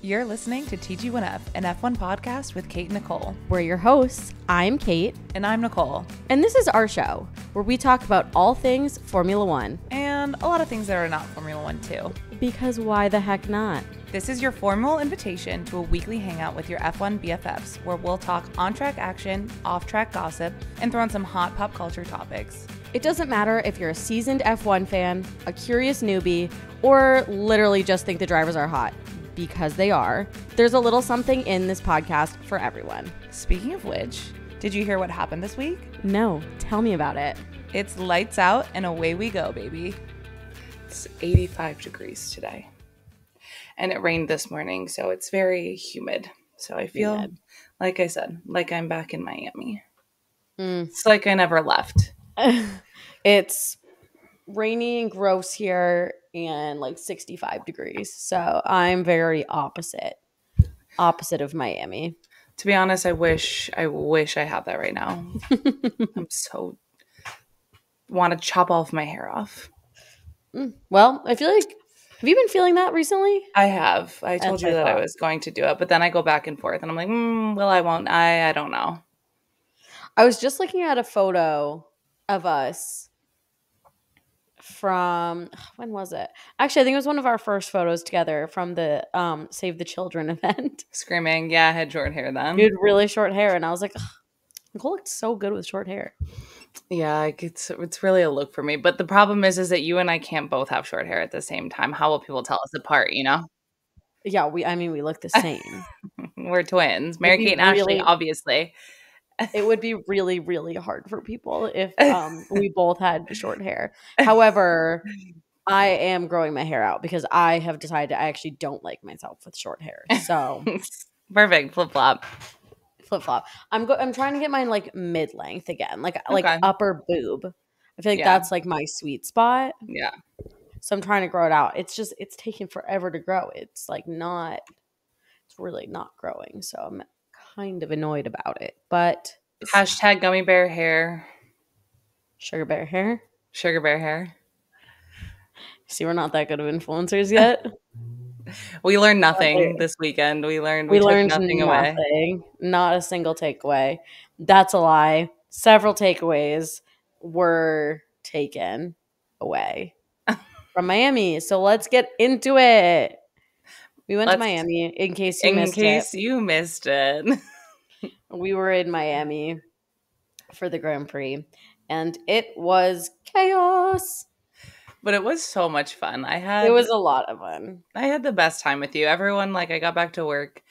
You're listening to TG1F, an F1 podcast with Kate and Nicole. We're your hosts. I'm Kate. And I'm Nicole. And this is our show, where we talk about all things Formula One. And a lot of things that are not Formula One, too. Because why the heck not? This is your formal invitation to a weekly hangout with your F1 BFFs, where we'll talk on-track action, off-track gossip, and throw in some hot pop culture topics. It doesn't matter if you're a seasoned F1 fan, a curious newbie, or literally just think the drivers are hot. Because they are. There's a little something in this podcast for everyone. Speaking of which, did you hear what happened this week? No, tell me about it. It's lights out and away we go, baby. It's 85 degrees today. And it rained this morning, so it's very humid. So I feel, like I said, like I'm back in Miami. It's like I never left. It's rainy and gross here and like 65 degrees. So I'm very opposite of Miami. To be honest, I wish I had that right now. I'm so want to chop all of my hair off. Well, I feel like, have you been feeling that recently? I have. I told you that I was going to do it, but then I go back and forth and I'm like, well, I won't. I don't know. I was just looking at a photo of us from, when was it? Actually, I think it was one of our first photos together from the Save the Children event. Screaming. Yeah, I had short hair then. You had really short hair, and I was like, Nicole looked so good with short hair. Yeah, it's really a look for me. But the problem is that you and I can't both have short hair at the same time. How will people tell us apart, you know? Yeah, we look the same. We're twins. Mary Kate and Ashley, obviously. It would be really, really hard for people if we both had short hair. However, I am growing my hair out because I have decided I actually don't like myself with short hair. So perfect. Flip-flop. I'm trying to get mine like mid-length again, like upper boob. I feel like that's like my sweet spot. Yeah. So I'm trying to grow it out. It's taking forever to grow. It's really not growing. So I'm kind of annoyed about it, but hashtag gummy bear hair, sugar bear hair. See, we're not that good of influencers yet. We learned nothing this weekend. We learned nothing away. Not a single takeaway. That's a lie. Several takeaways were taken away from Miami. So let's get into it. We went to Miami in case you missed it. We were in Miami for the Grand Prix, and it was chaos. But it was so much fun. It was a lot of fun. I had the best time with you. Everyone, I got back to work,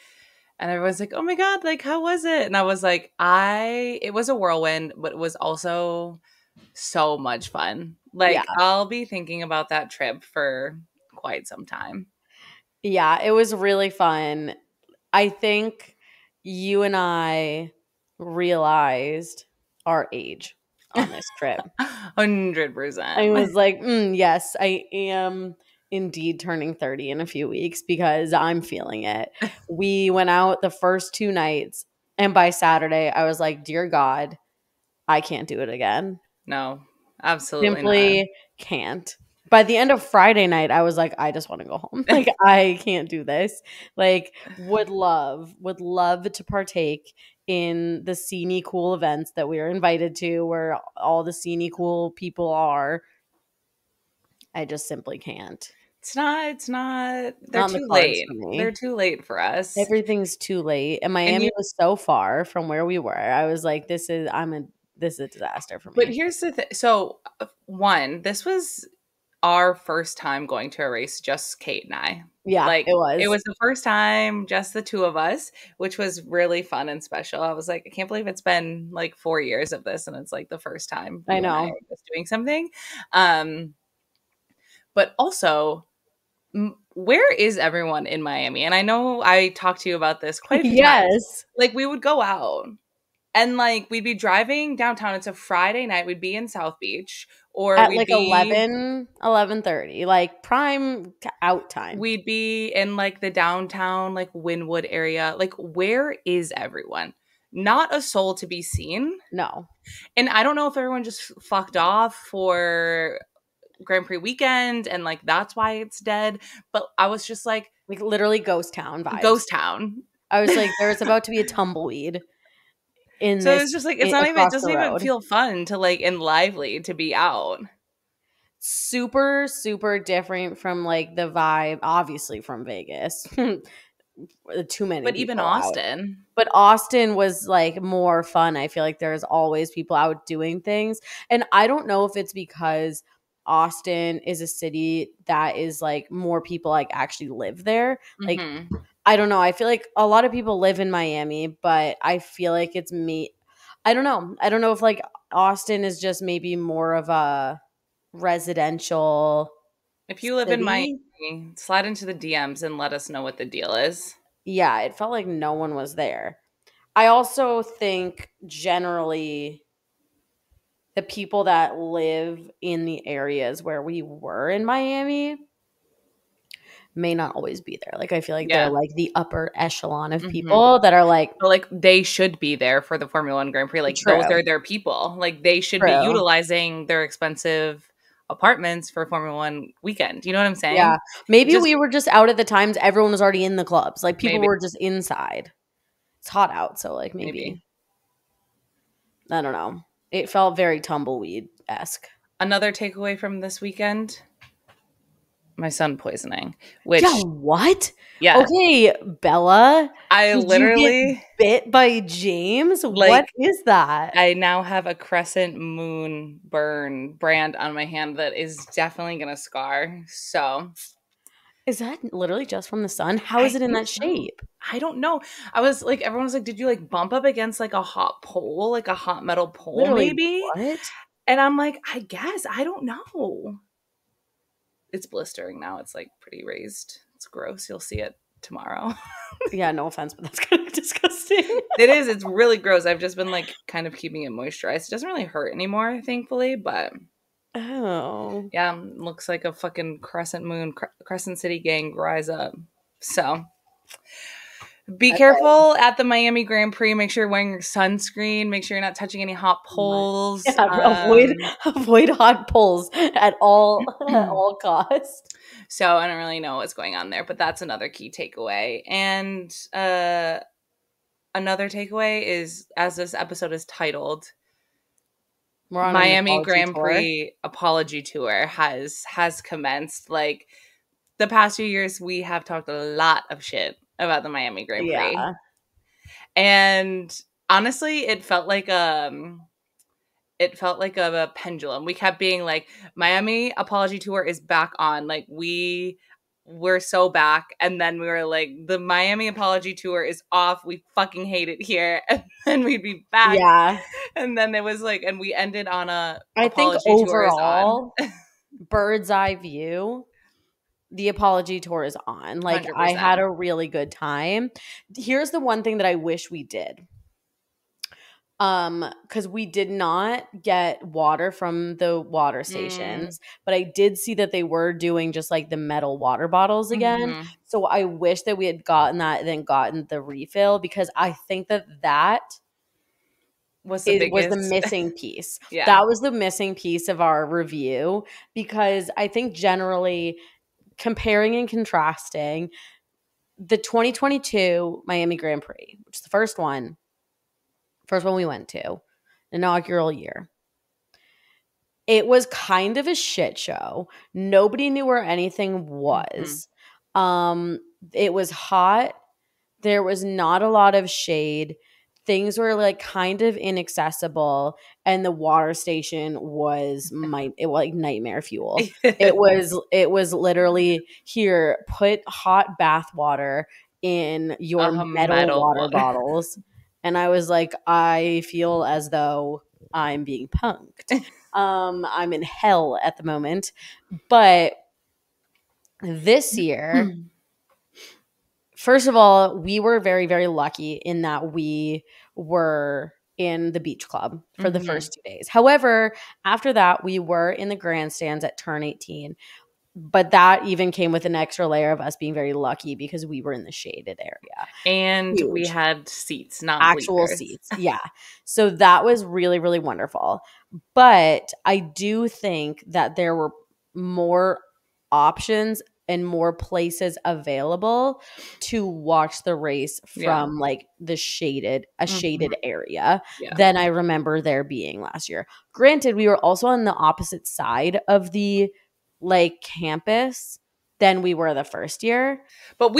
and everyone's like, "Oh my god, how was it?" And I was like, "It was a whirlwind, but it was also so much fun. I'll be thinking about that trip for quite some time." Yeah, it was really fun. I think you and I realized our age on this trip. 100%. I was like, yes, I am indeed turning 30 in a few weeks because I'm feeling it. We went out the first 2 nights, and by Saturday, I was like, dear God, I can't do it again. No, absolutely Simply not. Can't. By the end of Friday night, I was like, I just want to go home. I can't do this. Would love to partake in the sceney cool events that we are invited to, where all the sceney cool people are. I just simply can't. It's not. They're too late. They're too late for us. Everything's too late. And Miami was so far from where we were. I was like, this is a disaster for me. But here's the thing. So, one, this was our first time going to a race, just Kate and I. Yeah, it was. It was the first time, just the two of us, which was really fun and special. I was like, I can't believe it's been 4 years of this, and it's the first time I know just doing something. But also, where is everyone in Miami? And I know I talked to you about this quite a few times. We would go out. And we'd be driving downtown. It's a Friday night. We'd be in South Beach, or at 11:30, prime out time. We'd be in the downtown, Wynwood area. Where is everyone? Not a soul to be seen. No. And I don't know if everyone just fucked off for Grand Prix weekend and that's why it's dead. But I was just Like literally ghost town vibes. Ghost town. I was like, there's about to be a tumbleweed in So this. it's just like it's not even. It across doesn't the even road. feel fun to like and lively to be out. Super, super different from like the vibe, obviously from Vegas. Too many But people even out. Austin. But Austin was like more fun. I feel like there's always people out doing things. And I don't know if it's because Austin is a city that is like more people like actually live there. Like, Mm-hmm. I don't know. I feel like a lot of people live in Miami, but I feel like it's me. I don't know. I don't know if like Austin is just maybe more of a residential If you live in city. Miami, slide into the DMs and let us know what the deal is. Yeah, it felt like no one was there. I also think generally the people that live in the areas where we were in Miami may not always be there. Like I feel like they're Yeah. like the upper echelon of Mm-hmm. people that are like, But like they should be there for the Formula One Grand Prix. Like those true, are their people. Like they should be true. utilizing their expensive apartments for Formula One weekend. You know what I'm saying? Yeah. Maybe Just we were just out at the times everyone was already in the clubs. Like people maybe, were just inside. It's hot out, so like maybe. maybe. I don't know. It felt very tumbleweed-esque. Another takeaway from this weekend, my sun poisoning. Yeah, Which what? yeah, Okay, Bella, I did you get literally bit by James? What like is that? I now have a crescent moon burn brand on my hand that is definitely gonna scar. So Is that literally just from the sun? How is I it in think that so. shape? I don't know. I was like, everyone was like, did you like bump up against like a hot pole, like a hot metal pole, Literally, maybe? what? And I'm like, I guess. I don't know. It's blistering now. It's like pretty raised. It's gross. You'll see it tomorrow. Yeah, no offense, but that's kind of disgusting. It is. It's really gross. I've just been like kind of keeping it moisturized. It doesn't really hurt anymore, thankfully, but Oh. yeah, looks like a fucking crescent moon, crescent city gang rise up. So be Okay. careful at the Miami Grand Prix. Make sure you're wearing your sunscreen. Make sure you're not touching any hot poles. Yeah, avoid hot poles at all costs. So I don't really know what's going on there, but that's another key takeaway. And another takeaway is, as this episode is titled, We're on an Miami apology Grand tour. Prix apology tour has commenced. Like the past few years, we have talked a lot of shit about the Miami Grand Prix. Yeah. And honestly, it felt like a pendulum. We kept being like, Miami apology tour is back on. Like we're so back. And then we were like, the Miami apology tour is off. We fucking hate it here. And then we'd be back. Yeah. And then it was like, and we ended on a I think apology tour is on. overall, bird's eye view, the apology tour is on. Like 100%. I had a really good time. Here's the one thing that I wish we did. Because we did not get water from the water stations, but I did see that they were doing just like the metal water bottles again. Mhm. So I wish that we had gotten that and then gotten the refill, because I think that was it was the biggest. missing piece. Yeah. That was the missing piece of our review, because I think generally comparing and contrasting the 2022 Miami Grand Prix, which is the first one we went to, inaugural year. It was kind of a shit show. Nobody knew where anything was. It was hot. There was not a lot of shade. Things were like kind of inaccessible, and the water station was like nightmare fuel. It was literally, here, put hot bath water in your metal water bottles. And I was like, I feel as though I'm being punked. I'm in hell at the moment. But this year, first of all, we were very, very lucky in that we were in the beach club for the first 2 days. However, after that, we were in the grandstands at Turn 18. But that even came with an extra layer of us being very lucky because we were in the shaded area. And Huge. we had seats, not actual bleachers. seats. Yeah. So that was really, really wonderful. But I do think that there were more options and more places available to watch the race Yeah. from like the shaded Mhm. area Yeah. than I remember there being last year. Granted, we were also on the opposite side of the like campus than we were the first year. But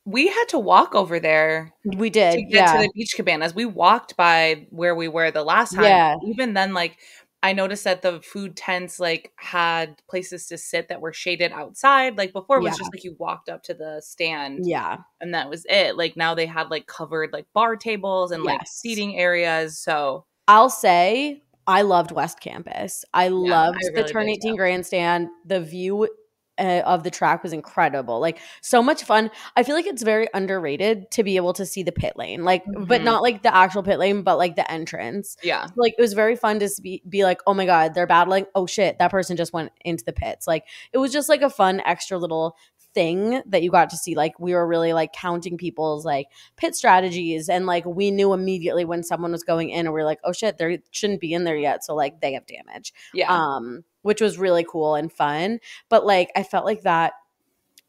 we had to walk over there We to did, get to yeah. the beach cabanas. We walked by where we were the last time. Yeah. Even then, like, I noticed that the food tents, like, had places to sit that were shaded outside. Like, before it was Yeah. just, like, you walked up to the stand Yeah. and that was it. Like, now they had, like, covered, like, bar tables and, like, Yes. seating areas. So, I'll say I loved West Campus. I yeah, I loved the really Turn did 18 too. grandstand. The view of the track was incredible. Like so much fun. I feel like it's very underrated to be able to see the pit lane. Like but Mhm. not like the actual pit lane, but like the entrance. Yeah. So, like it was very fun to be like, "Oh my god, they're battling. Oh shit, that person just went into the pits." Like it was just like a fun extra little thing that you got to see. Like we were really like counting people's like pit strategies, and like we knew immediately when someone was going in and we are like, oh shit, they shouldn't be in there yet, so like they have damage, Yeah. which was really cool and fun. But like I felt like that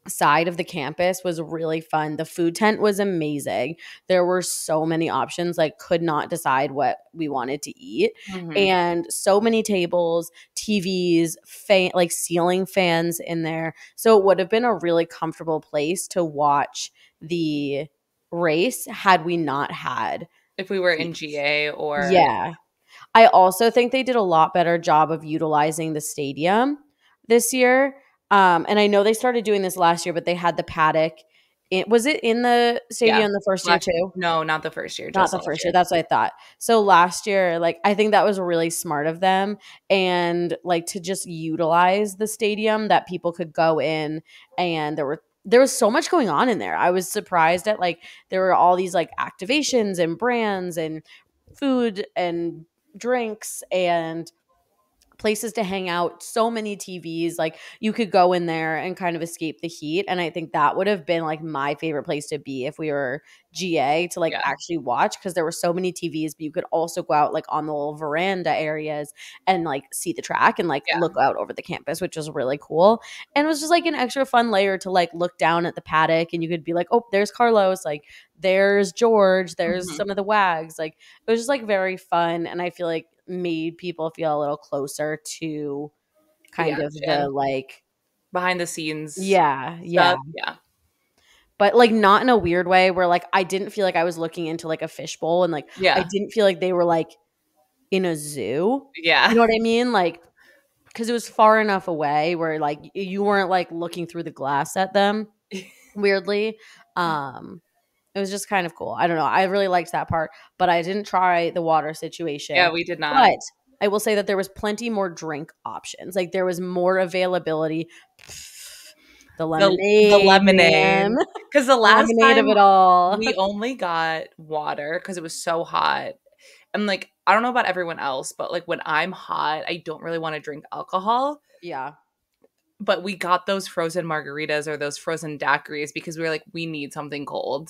side of the campus was really fun. The food tent was amazing. There were so many options, like could not decide what we wanted to eat. Mhm. And so many tables, TVs, like ceiling fans in there. So it would have been a really comfortable place to watch the race had we not had If we were in seats. GA or Yeah. I also think they did a lot better job of utilizing the stadium this year. And I know they started doing this last year, but they had the paddock. Was it in the yeah. stadium the first year Last too? No, not the first year, Not just the last first year. year. That's what I thought. So last year, like I think that was really smart of them, and like to just utilize the stadium that people could go in, and there was so much going on in there. I was surprised at like there were all these like activations and brands and food and drinks and places to hang out, so many TVs. Like you could go in there and kind of escape the heat. And I think that would have been like my favorite place to be if we were GA to like Yeah. actually watch, because there were so many TVs, but you could also go out like on the little veranda areas and like see the track and like Yeah. look out over the campus, which was really cool. And it was just like an extra fun layer to like look down at the paddock and you could be like, oh, there's Carlos, like there's George, there's Mhm. some of the wags. Like it was just like very fun, and I feel like made people feel a little closer to The kind of the action. like Behind the scenes yeah, stuff. Yeah. but like not in a weird way where like I didn't feel like I was looking into like a fishbowl, and like I Yeah. didn't feel like they were like in a zoo. You Yeah. know what I mean? Like because it was far enough away where like you weren't like looking through the glass at them weirdly. Um It was just kind of cool. I don't know. I really liked that part, but I didn't try the water Yeah, situation. we did not. But I will say that there was plenty more drink options. Like there was more availability. The The lemonade, lemonade, man. because the The last lemonade of time it all. we only got water because it was so hot. And, like, I don't know about everyone else, but, like, when I'm hot, I don't really wanna drink alcohol, Yeah. but we got those frozen margaritas or those frozen daiquiris because we were like, "We need something cold."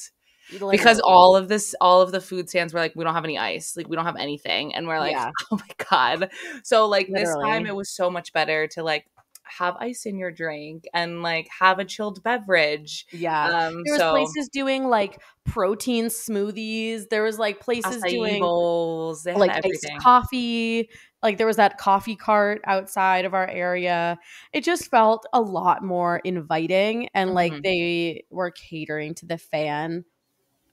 Because Literally. all of the food stands were like, "We don't have any ice, like, we don't have anything," and we're like, Yeah. "Oh my god." So, like, this time Literally. it was so much better to, like, have ice in your drink and, like, have a chilled beverage. Yeah. There was So places doing like protein smoothies. There was like places acai doing bowls, they had like iced everything. coffee. Like there was that coffee cart outside of our area. It just felt a lot more inviting, and like Mhm. they were catering to the fan,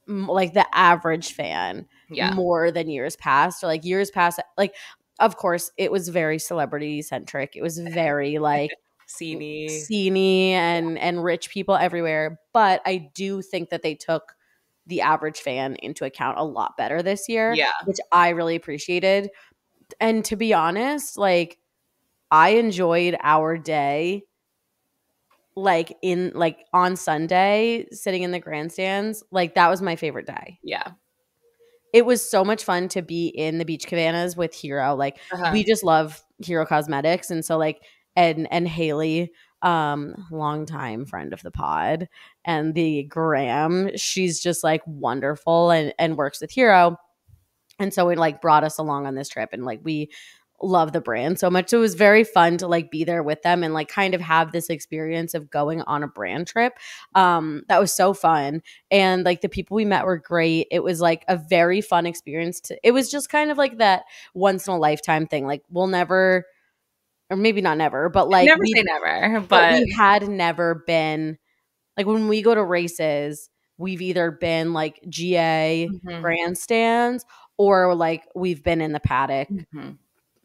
like the average fan Yeah. more than years past. Or like years past, like of course it was very celebrity centric. It was very like Scenery. sceney and rich people everywhere. But I do think that they took the average fan into account a lot better this year, Yeah. which I really appreciated. And to be honest, like I enjoyed our day like in like on Sunday sitting in the grandstands. Like that was my favorite day. Yeah. It was so much fun to be in the beach cabanas with Hero. Like Uh-huh. we just love Hero Cosmetics, and so like and Haley, longtime friend of the pod, and the Graham, she's just like wonderful and works with Hero. And so it like brought us along on this trip, and like we love the brand so much. So it was very fun to like be there with them and like kind of have this experience of going on a brand trip. That was so fun. And like the people we met were great. It was like a very fun experience it was just kind of like that once in a lifetime thing. Like we'll never, or maybe not never, but like Never say never, but but we had never been like when we go to races, we've either been like GA mhm, grandstands or like we've been in the paddock mhm.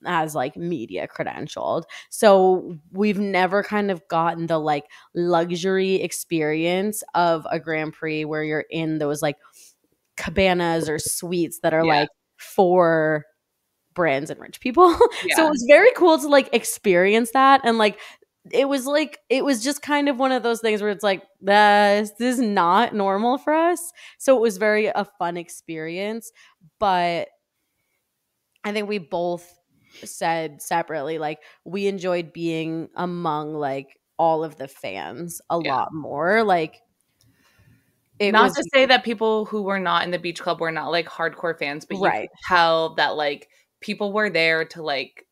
as like media credentialed. So we've never kind of gotten the like luxury experience of a Grand Prix where you're in those like cabanas or suites that are Yeah, like for brands and rich people. So it yeah, was very cool to like experience that and like it was just kind of one of those things where it's like this is not normal for us. So it was very a fun experience, but I think we both said separately like we enjoyed being among like all of the fans a yeah. lot more. Like it Not was to say that people who were not in the beach club were not like hardcore fans, but you could right. tell that like people were there to like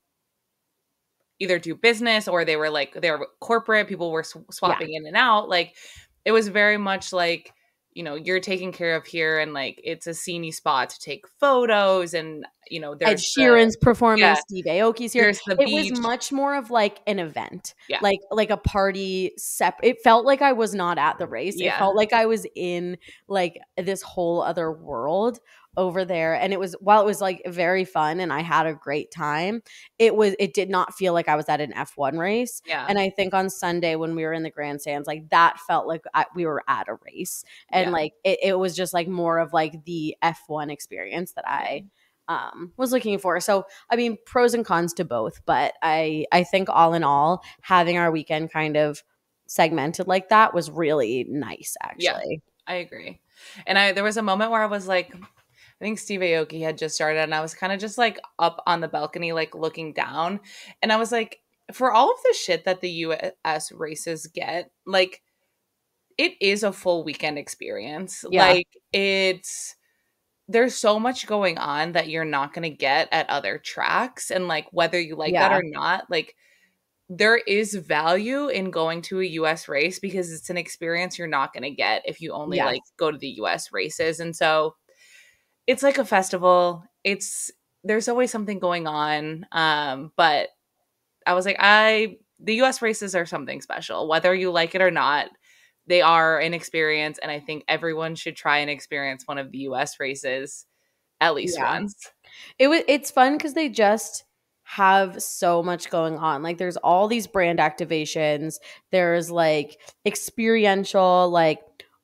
either do business or they were corporate. People were Yeah. swapping in and out. Like it was very much like, you're taken care of here, and like it's a sceney spot to take photos, and Ed there's the Sheeran's performing, yeah, Steve Aoki's here. there's the It was beach. much more of like an event, Yeah. like a party. It felt like I was not at the race. It Yeah. felt like I was in like this whole other world over there. And it was while it was like very fun and I had a great time, it did not feel like I was at an F1 race. Yeah. And I think on Sunday when we were in the grandstands, like that felt like we were at a race, and Yeah. like it was just like more of like the F1 experience that Yeah. I was looking for. So, I mean, pros and cons to both, but I think all in all, having our weekend kind of segmented like that was really nice, Yeah. actually. I agree. And there was a moment where I was like, I think Steve Aoki had just started, and I was kind of just like up on the balcony, like looking down. And I was like, for all of the shit that the US races get, like it is a full weekend experience. Yeah, Like there's so much going on that you're not going to get at other tracks. And like, whether you like that yeah, or not, like there is value in going to a US race because it's an experience you're not going to get if you only yes, like go to the US races. And so it's like a festival. There's always something going on. But I was like, the US races are something special, whether you like it or not. They are an experience, and I think everyone should try and experience one of the US races at least yeah. once. It's fun because they just have so much going on. Like there's all these brand activations. There's like experiential like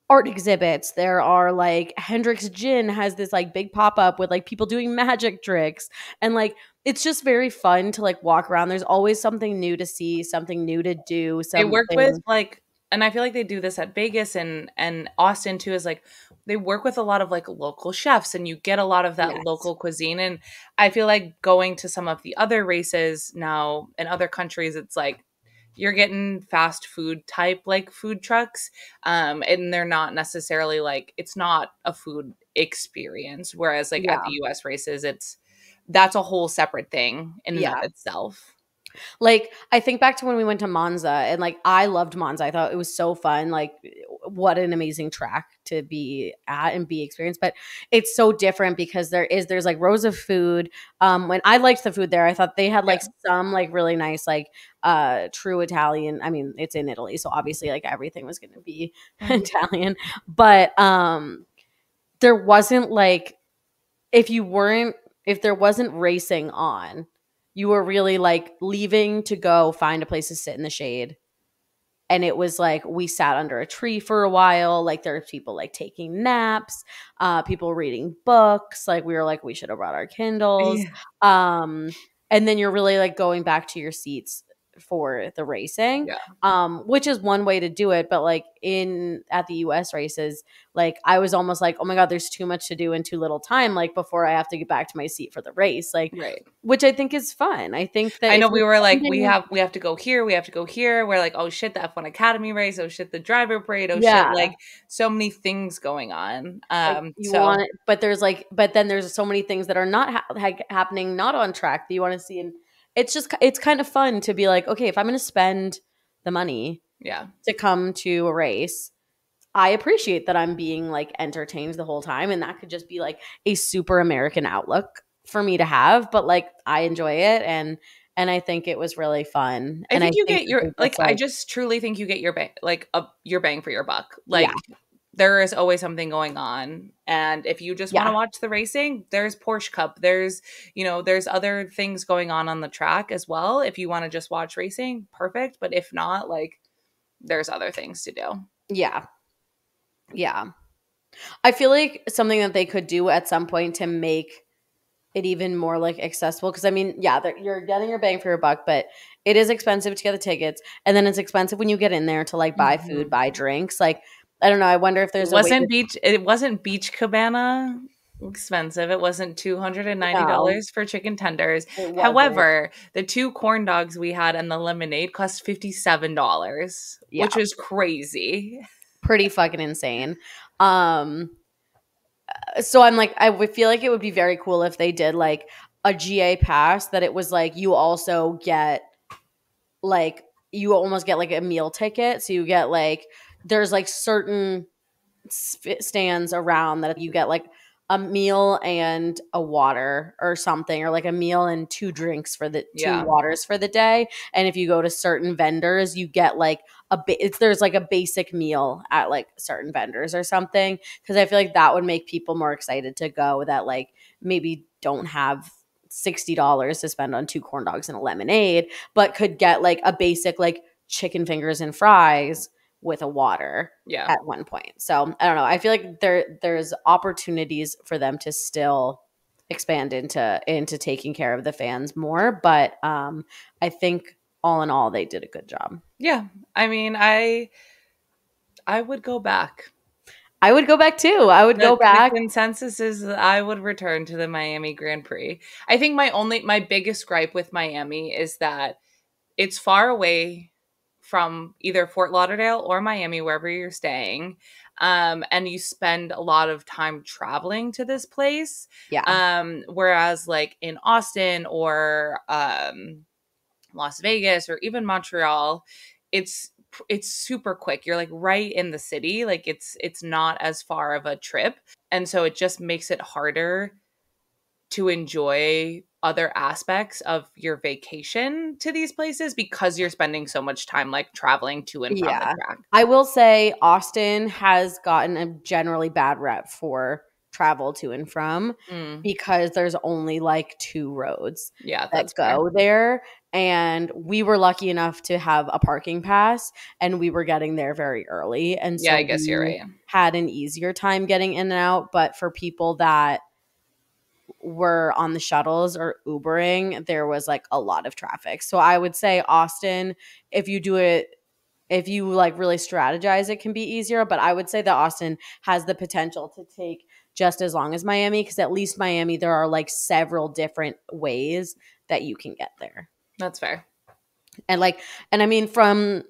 art exhibits. There are like Hendrix Gin has this like big pop-up with like people doing magic tricks. And like it's just very fun to like walk around. There's always something new to see, something new to do, They work with something. like, and I feel like they do this at Vegas and Austin too, is like they work with a lot of like local chefs, and you get a lot of that Yes. local cuisine. And I feel like going to some of the other races now in other countries, it's like you're getting fast food type like food trucks, and they're not necessarily like, it's not a food experience, whereas like at Yeah. the US races, that's a whole separate thing in and of Yeah. itself. Like, I think back to when we went to Monza and like I loved Monza. I thought it was so fun. Like, what an amazing track to be at and be experienced. But it's so different because there's like rows of food. When I liked the food there, I thought they had Yeah. like some like really nice, like true Italian. I mean, it's in Italy, so obviously like everything was gonna be Italian. But there wasn't like if there wasn't racing on, you were really like leaving to go find a place to sit in the shade. And it was like we sat under a tree for a while. Like there were people like taking naps, people reading books. Like we were like, we should have brought our Kindles. Yeah. Um, and then you're really like going back to your seats for the racing, Yeah. which is one way to do it. But like at the US races, like I was almost like, oh my God, there's too much to do in too little time. Like before I have to get back to my seat for the race, like, Right. which I think is fun. I think that I if know you're we were like, spending, we have to go here, we have to go here. We're like, oh shit, the F1 Academy race, oh shit, the driver parade, oh shit, yeah, like so many things going on. like you So want it, but then there's so many things that are not happening, not on track that you want to see. And it's kind of fun to be like, okay, if I'm going to spend the money Yeah. to come to a race, I appreciate that I'm being like entertained the whole time, and that could just be like a super American outlook for me to have, but like I enjoy it, and I think it was really fun. I And I think you think get that your they like just I like just truly think you get your bang your bang for your buck. yeah. Like there is always something going on. And if you just want to Yeah. watch the racing, there's Porsche Cup. There's, there's other things going on the track as well. If you want to just watch racing, perfect. But if not, like there's other things to do. Yeah. Yeah. I feel like something that they could do at some point to make it even more like accessible, because I mean, yeah, you're getting your bang for your buck, but it is expensive to get the tickets, and then it's expensive when you get in there to like buy food, Mhm. buy drinks. Like, I don't know. I wonder if there's a way to It wasn't Beach Cabana expensive. It wasn't no, $290 for chicken tenders. it wasn't. However, the two corn dogs we had and the lemonade cost $57, which Yeah, is crazy. pretty fucking insane. Um, so I'm like, I would feel like it would be very cool if they did like a GA pass that it was like you also get like you almost get like a meal ticket, so you get like there's like certain stands around that you get like a meal and a water or something, or like a meal and two drinks for the two Yeah. waters for the day. And if you go to certain vendors, you get like there's like a basic meal at like certain vendors or something. Because I feel like that would make people more excited to go that like maybe don't have $60 to spend on two corn dogs and a lemonade, but could get like a basic like chicken fingers and fries with a water Yeah. at one point. So I don't know. I feel like there's opportunities for them to still expand into taking care of the fans more. But I think all in all, they did a good job. Yeah. I mean, I would go back. I would go back too. I would go The back. consensus is that I would return to the Miami Grand Prix. I think my biggest gripe with Miami is that it's far away from either Fort Lauderdale or Miami, wherever you're staying. And you spend a lot of time traveling to this place. Yeah. Whereas like in Austin or Las Vegas or even Montreal, it's it's super quick. You're like right in the city. Like it's not as far of a trip. And so it just makes it harder to enjoy other aspects of your vacation to these places because you're spending so much time like traveling to and from the Yeah. track. I will say Austin has gotten a generally bad rep for travel to and from Mm, because there's only like two roads yeah, that that's fair. go there. And we were lucky enough to have a parking pass, and we were getting there very early. And Yeah, I so guess you're we right. had an easier time getting in and out. But for people that were on the shuttles or Ubering, there was like a lot of traffic. So I would say Austin, if you do it, if you like really strategize, it can be easier. But I would say that Austin has the potential to take just as long as Miami, because at least Miami, there are like several different ways that you can get there. That's fair. And like, and I mean, from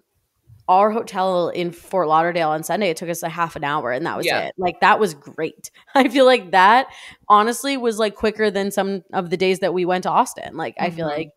our hotel in Fort Lauderdale on Sunday, it took us a half an hour, and that was Yeah. it. Like, that was great. I feel like that honestly was like quicker than some of the days that we went to Austin. Like, I feel Hmm. like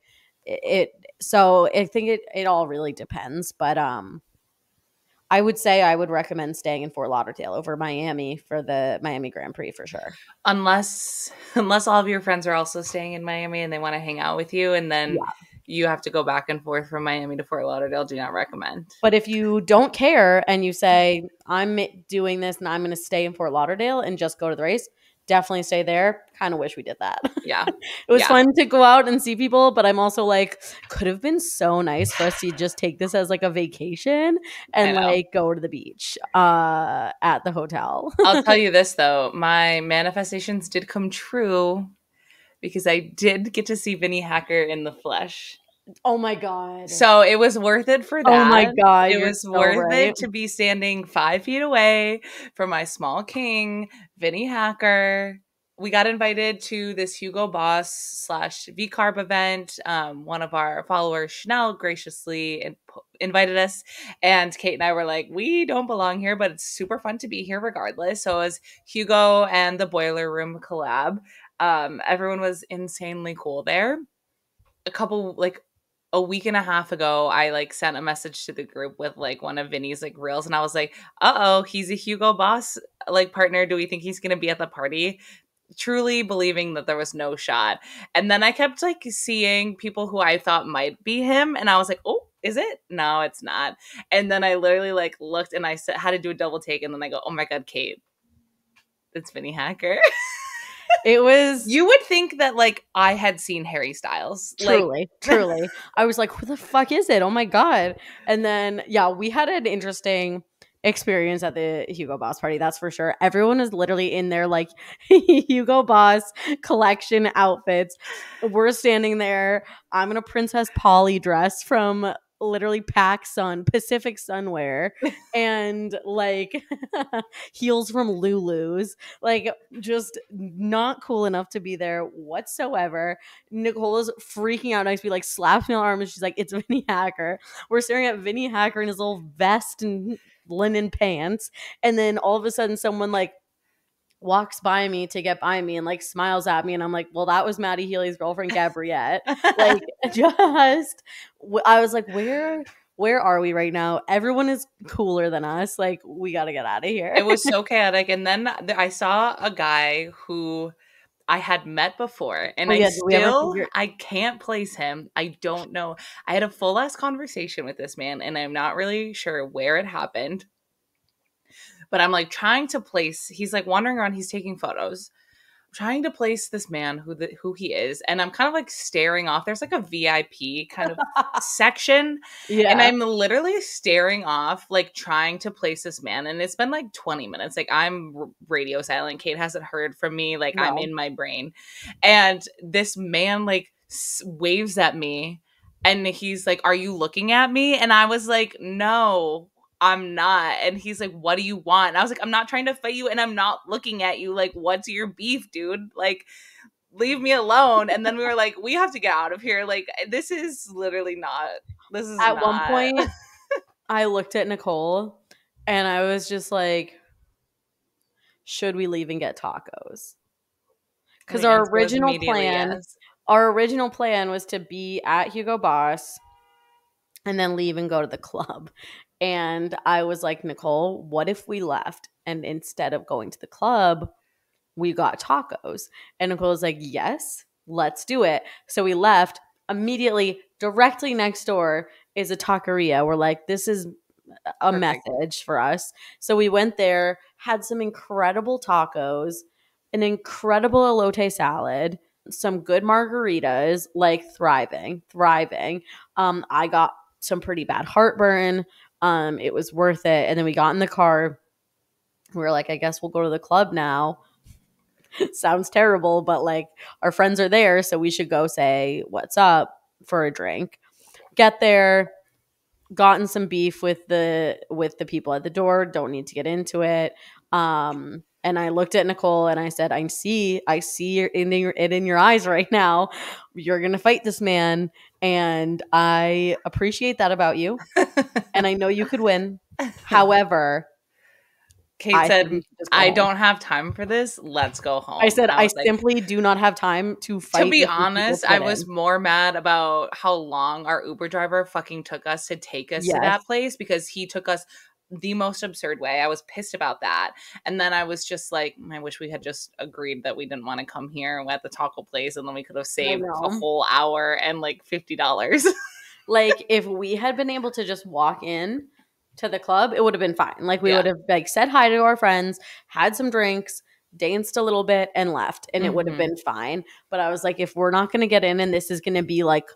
so I think it all really depends. But I would say I would recommend staying in Fort Lauderdale over Miami for the Miami Grand Prix for sure. Unless all of your friends are also staying in Miami and they want to hang out with you and then Yeah. you have to go back and forth from Miami to Fort Lauderdale, do not recommend. But if you don't care and you say, I'm doing this and I'm going to stay in Fort Lauderdale and just go to the race, definitely stay there. Kind of wish we did that. Yeah. It was Yeah. fun to go out and see people, but I'm also like, could have been so nice for us to just take this as like a vacation I and know. like go to the beach at the hotel. I'll tell you this though, my manifestations did come true because I did get to see Vinnie Hacker in the flesh. Oh my God. So it was worth it for Oh my that. God. It You're was so worth right. it to be standing 5 feet away from my small king, Vinnie Hacker. We got invited to this Hugo Boss slash V Carb event. One of our followers, Chanel, graciously invited us. And Kate and I were like, we don't belong here, but it's super fun to be here regardless. So it was Hugo and the Boiler Room collab. Everyone was insanely cool there. a week and a half ago, I like sent a message to the group with like one of Vinny's like reels, and I was like, "Uh-oh, he's a Hugo Boss like partner. Do we think he's gonna be at the party?" Truly believing that there was no shot. And then I kept like seeing people who I thought might be him, and I was like, "Oh, is it? No, it's not." And then I literally like looked, and I had to do a double take, and then I go, "Oh my god, Kate, it's Vinny Hacker." It was You would think that like I had seen Harry Styles. truly, truly. I was like, who the fuck is it? Oh my God. And then, yeah, we had an interesting experience at the Hugo Boss party. That's for sure. Everyone is literally in their like Hugo Boss collection outfits. We're standing there. I'm in a Princess Polly dress from literally Pacific Sunwear, and like heels from Lulu's. Like, just not cool enough to be there whatsoever. Nicole is freaking out next to me, like slaps me on the arm, and she's like, "It's Vinny Hacker." We're staring at Vinny Hacker in his little vest and linen pants, and then all of a sudden someone like walks by me to get by me and like smiles at me, and I'm like, well, that was Maddie Healy's girlfriend Gabriette. Like, just I was like, where are we right now? Everyone is cooler than us. Like, we got to get out of here. It was so chaotic. And then I saw a guy who I had met before, and I can't place him. I don't know. I had a full ass conversation with this man, and I'm not really sure where it happened. But I'm like trying to place. He's like wandering around. He's taking photos. I'm trying to place this man who he is, and I'm kind of like staring off. There's like a VIP kind of section, and I'm literally staring off, like trying to place this man. And it's been like 20 minutes. Like, I'm radio silent. Kate hasn't heard from me. Like, I'm in my brain, and this man like waves at me, and he's like, "Are you looking at me?" And I was like, "No, I'm not." And he's like, "What do you want?" And I was like, "I'm not trying to fight you, and I'm not looking at you. Like, what's your beef, dude? Like, leave me alone." And then we were like, "We have to get out of here. Like, this is literally not, this is At not." one point, I looked at Nicole and I was just like, should we leave and get tacos? Because our original plan was to be at Hugo Boss and then leave and go to the club. And I was like, Nicole, what if we left and instead of going to the club, we got tacos? And Nicole was like, yes, let's do it. So we left. Immediately, directly next door is a taqueria. We're like, this is a message for us. So we went there, had some incredible tacos, an incredible elote salad, some good margaritas, like thriving. I got some pretty bad heartburn. It was worth it. And then we got in the car. We were like, I guess we'll go to the club now. Sounds terrible, but like, our friends are there, so we should go say what's up for a drink. Get there, gotten some beef with the people at the door. Don't need to get into it. And I looked at Nicole and I said, I see it in your eyes right now. You're gonna fight this man, and I appreciate that about you. And I know you could win. However, Kate said, "I don't have time for this. Let's go home." I said, I simply do not have time to fight. To be honest, I was more mad about how long our Uber driver fucking took us to take us to that place, because he took us the most absurd way. I was pissed about that. And then I was just like, I wish we had just agreed that we didn't want to come here at the taco place, and then we could have saved a whole hour and like $50. Like, if we had been able to just walk in to the club, it would have been fine. Like, we would have like said hi to our friends, had some drinks, danced a little bit, and left, and it would have been fine. But I was like, if we're not going to get in and this is going to be like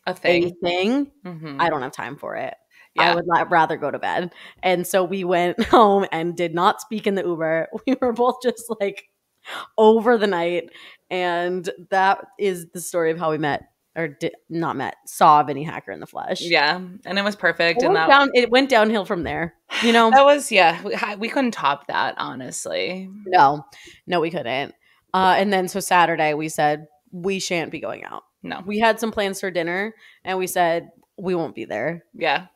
a thing, I don't have time for it. I would rather go to bed. And so we went home and did not speak in the Uber. We were both just like over the night. And that is the story of how we met. Or saw Vinny Hacker in the flesh. Yeah, and it was perfect. It went downhill from there. You know, that was we couldn't top that, honestly. No, we couldn't. And then so Saturday we said we shan't be going out. No, we had some plans for dinner, and we said we won't be there. Yeah,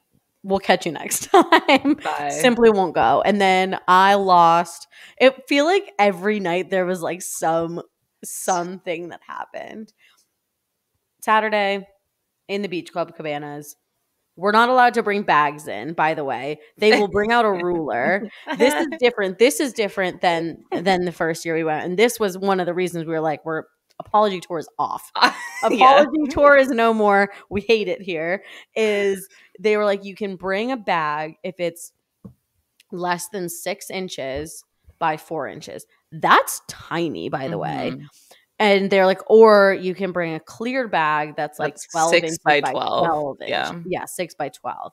we'll catch you next time. Bye. Simply won't go. And then I lost. It feel like every night there was like something that happened. Saturday in the Beach Club cabanas. We're not allowed to bring bags in, by the way. They will bring out a ruler. This is different. This is different than the first year we went. And this was one of the reasons we were like, we're apology tour is off. Yeah. Apology tour is no more. We hate it here. Is they were like, you can bring a bag if it's less than 6 inches by 4 inches. That's tiny, by the way. Mhm. And they're like, or you can bring a clear bag that's like That's 12 6 inches by by 12. 12 inch. Yeah. Yeah, 6 by 12.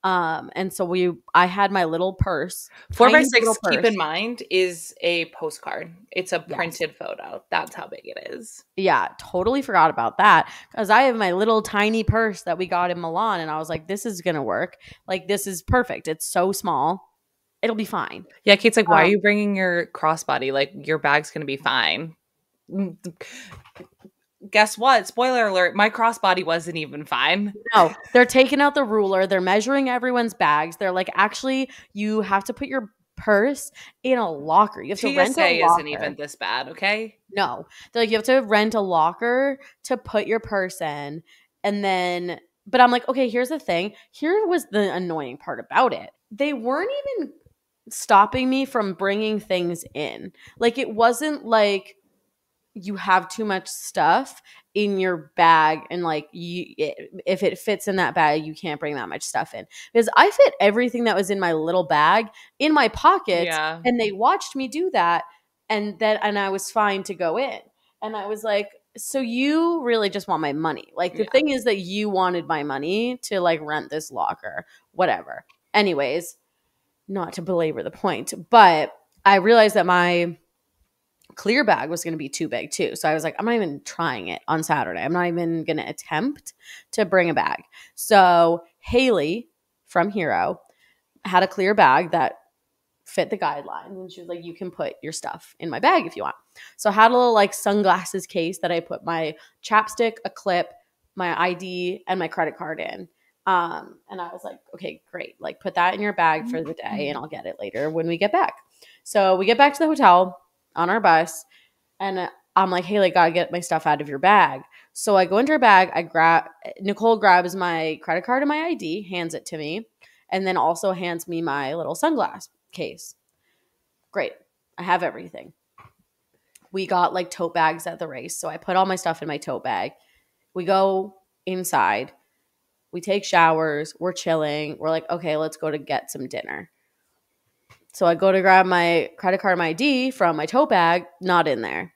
And so I had my little purse. 4 by tiny 6, little keep purse. in mind, is a postcard. It's a Yes. printed photo. That's how big it is. Yeah, totally forgot about that because I have my little tiny purse that we got in Milan, and I was like, this is gonna work. Like, this is perfect. It's so small. It'll be fine. Yeah, Kate's like, why are you bringing your crossbody? Like, your bag's going to be fine. Guess what? Spoiler alert, my crossbody wasn't even fine. No, they're taking out the ruler. They're measuring everyone's bags. They're like, actually, you have to put your purse in a locker. You have to rent a TSA locker. isn't even this bad, okay? No, they're like, you have to rent a locker to put your purse in. And then, but I'm like, okay, here's the thing. Here was the annoying part about it. They weren't even stopping me from bringing things in. Like, it wasn't like you have too much stuff in your bag and like if it fits in that bag, you can't bring that much stuff in. Because I fit everything that was in my little bag in my pockets, Yeah. and they watched me do that, and I was fine to go in. And I was like, so you really just want my money. Like, the thing is that you wanted my money to like rent this locker, whatever. Anyways, not to belabor the point, but I realized that my clear bag was going to be too big too. So I was like, I'm not even trying it on Saturday. I'm not even going to attempt to bring a bag. So Haley from Hero had a clear bag that fit the guidelines. And she was like, you can put your stuff in my bag if you want. So I had a little like sunglasses case that I put my chapstick, a clip, my ID, and my credit card in. And I was like, okay, great. Like, put that in your bag for the day and I'll get it later when we get back. So we get back to the hotel on our bus, and I'm like, hey, like, gotta get my stuff out of your bag. So I go into her bag. Nicole grabs my credit card and my ID, hands it to me, and then also hands me my little sunglass case. Great. I have everything. We got like tote bags at the race. So I put all my stuff in my tote bag. We go inside. We take showers. We're chilling. We're like, okay, let's go to get some dinner. So I go to grab my credit card and my ID from my tote bag. Not in there.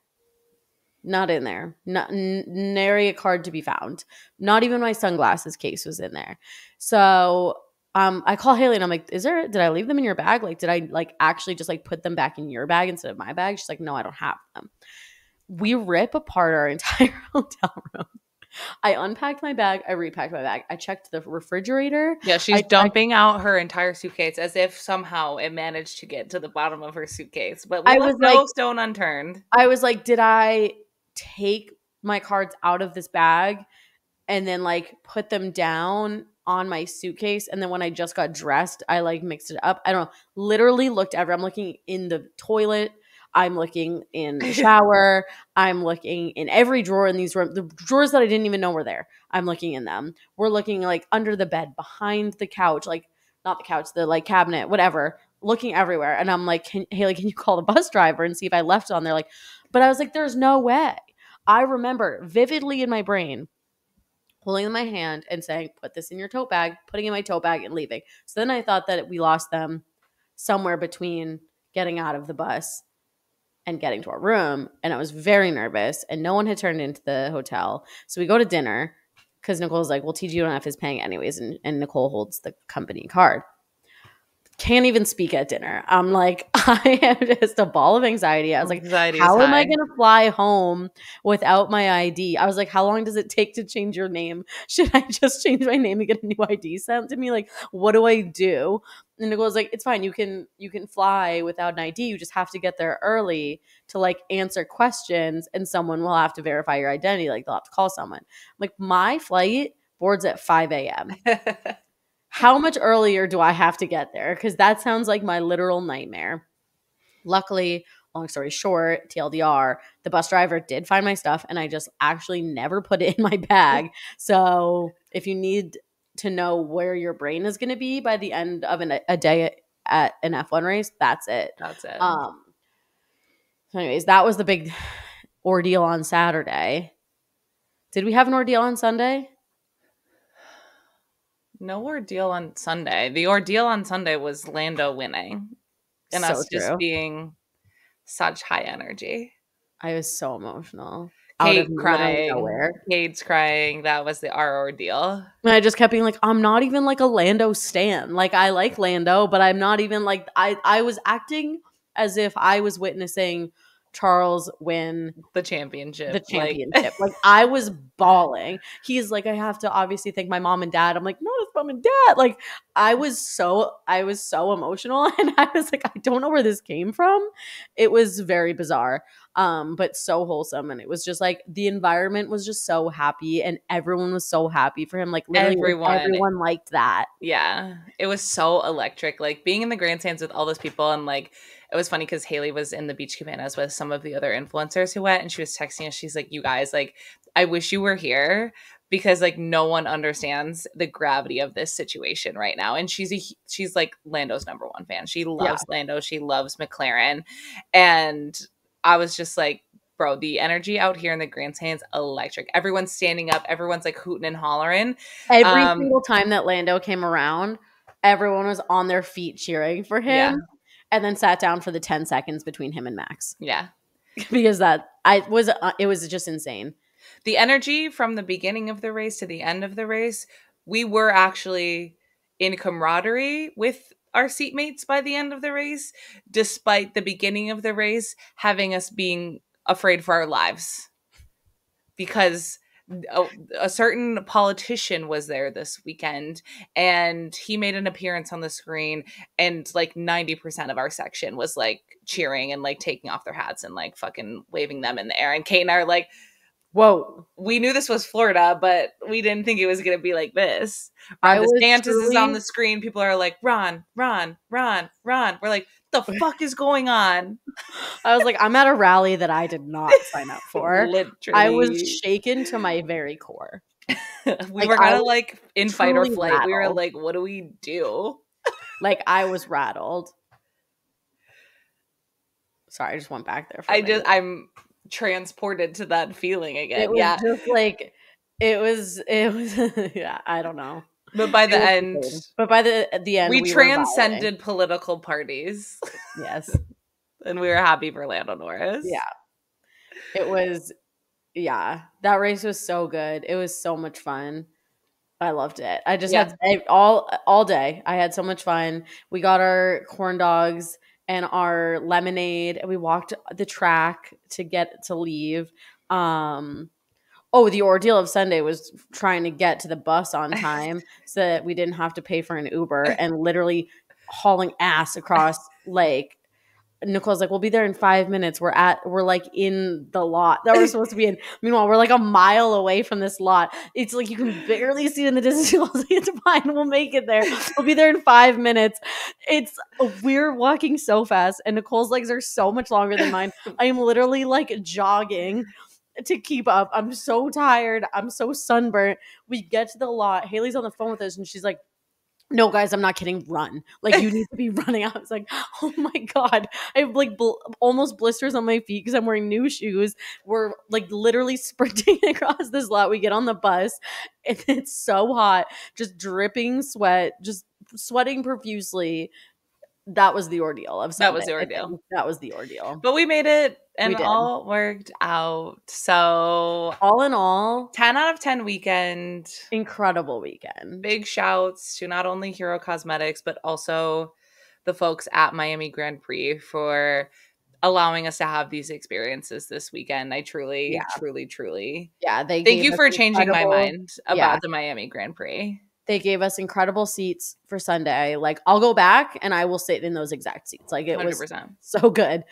Not in there. Nary a card to be found. Not even my sunglasses case was in there. So I call Haley and I'm like, did I leave them in your bag? Like, did I like actually just like put them back in your bag instead of my bag? She's like, no, I don't have them. We rip apart our entire hotel room. I unpacked my bag. I repacked my bag. I checked the refrigerator. Yeah, she's dumping out her entire suitcase as if somehow it managed to get to the bottom of her suitcase. But we left no stone unturned. I was like, did I take my cards out of this bag and then like put them down on my suitcase? And then when I just got dressed, I like mixed it up. I don't know. Literally looked everywhere. I'm looking in the toilet. I'm looking in the shower. I'm looking in every drawer in these rooms. The drawers that I didn't even know were there, I'm looking in them. We're looking like under the bed, behind the couch, like not the couch, the like cabinet, whatever, looking everywhere. And I'm like, Haley, can you call the bus driver and see if I left it on there? Like, but I was like, there's no way. I remember vividly in my brain holding in my hand and saying, put this in your tote bag, putting it in my tote bag and leaving. So then I thought that we lost them somewhere between getting out of the bus and getting to our room. And I was very nervous, and no one had turned into the hotel. So we go to dinner because Nicole's like, well, TG1F is paying anyways. And Nicole holds the company card. Can't even speak at dinner. I'm like, I am just a ball of anxiety. I was like, how am I going to fly home without my ID? I was like, how long does it take to change your name? Should I just change my name and get a new ID sent to me? Like, what do I do? And Nicole's like, it's fine. You can fly without an ID. You just have to get there early to like answer questions, and someone will have to verify your identity. Like, they'll have to call someone. I'm like, my flight boards at 5 a.m. How much earlier do I have to get there? Because that sounds like my literal nightmare. Luckily, long story short, TLDR, the bus driver did find my stuff and I just actually never put it in my bag. So if you need to know where your brain is going to be by the end of a day at an F1 race, that's it. That's it. Anyways, that was the big ordeal on Saturday. Did we have an ordeal on Sunday? No ordeal on Sunday. The ordeal on Sunday was Lando winning and us just being such high energy. I was so emotional. Kate crying. Kate's crying. That was our ordeal. And I just kept being like, I'm not even like a Lando stan. Like, I like Lando, but I'm not even like, I was acting as if I was witnessing Charles win the championship. Like I was bawling. He's like, I have to obviously thank my mom and dad. I'm like, no, it's mom and dad. Like I was so emotional, and I was like, I don't know where this came from. It was very bizarre, but so wholesome. And it was just like the environment was just so happy, and everyone was so happy for him. Like literally everyone liked that. Yeah, it was so electric. Like being in the grandstands with all those people, and like it was funny because Haley was in the beach cabanas with some of the other influencers who went, and she was texting us. She's like, you guys, like, I wish you were here because like no one understands the gravity of this situation right now. And she's like Lando's number one fan. She loves Lando. She loves McLaren. And I was just like, bro, the energy out here in the grandstands, electric. Everyone's standing up. Everyone's like hooting and hollering. Every single time that Lando came around, everyone was on their feet cheering for him. Yeah. And then sat down for the 10 seconds between him and Max. Yeah. Because it was just insane. The energy from the beginning of the race to the end of the race, we were actually in camaraderie with our seatmates by the end of the race, despite the beginning of the race having us being afraid for our lives. Because a certain politician was there this weekend, and he made an appearance on the screen, and like 90% of our section was like cheering and like taking off their hats and like fucking waving them in the air. And Kate and I are like, whoa, we knew this was Florida, but we didn't think it was going to be like this. Ron DeSantis is on the screen. People are like, Ron. We're like, the fuck is going on? I was like, I'm at a rally that I did not sign up for. Literally. I was shaken to my very core. We were kind of like in fight or flight. Rattled. We were like, what do we do? Like I was rattled. Sorry, I just went back there. I'm transported to that feeling again. It was just like it was yeah, I don't know. But by the end, we transcended political parties. Yes. And we were happy for Lando Norris. Yeah. It was, that race was so good. It was so much fun. I loved it. I just had all day. I had so much fun. We got our corn dogs and our lemonade, and we walked the track to get to leave. The ordeal of Sunday was trying to get to the bus on time so that we didn't have to pay for an Uber, and literally hauling ass across Lake. Nicole's like, we'll be there in 5 minutes. We're like in the lot that we're supposed to be in. Meanwhile, we're like a mile away from this lot. It's like you can barely see it in the distance. It's fine. We'll make it there. We'll be there in 5 minutes. We're walking so fast, and Nicole's legs are so much longer than mine. I am literally like jogging to keep up. I'm so tired. I'm so sunburnt. We get to the lot. Haley's on the phone with us, and she's like, no, guys, I'm not kidding. Run. Like, you need to be running. I was like, oh my God. I have like almost blisters on my feet because I'm wearing new shoes. We're like literally sprinting across this lot. We get on the bus, and it's so hot, just dripping sweat, just sweating profusely. That was the ordeal of Sunday. That was the ordeal. But we made it, and all worked out. So all in all, 10 out of 10 weekend. Incredible weekend. Big shouts to not only Hero Cosmetics, but also the folks at Miami Grand Prix for allowing us to have these experiences this weekend. I truly. Yeah. Thank you for changing my mind about the Miami Grand Prix. They gave us incredible seats for Sunday. Like, I'll go back and I will sit in those exact seats. Like, it 100%. Was so good.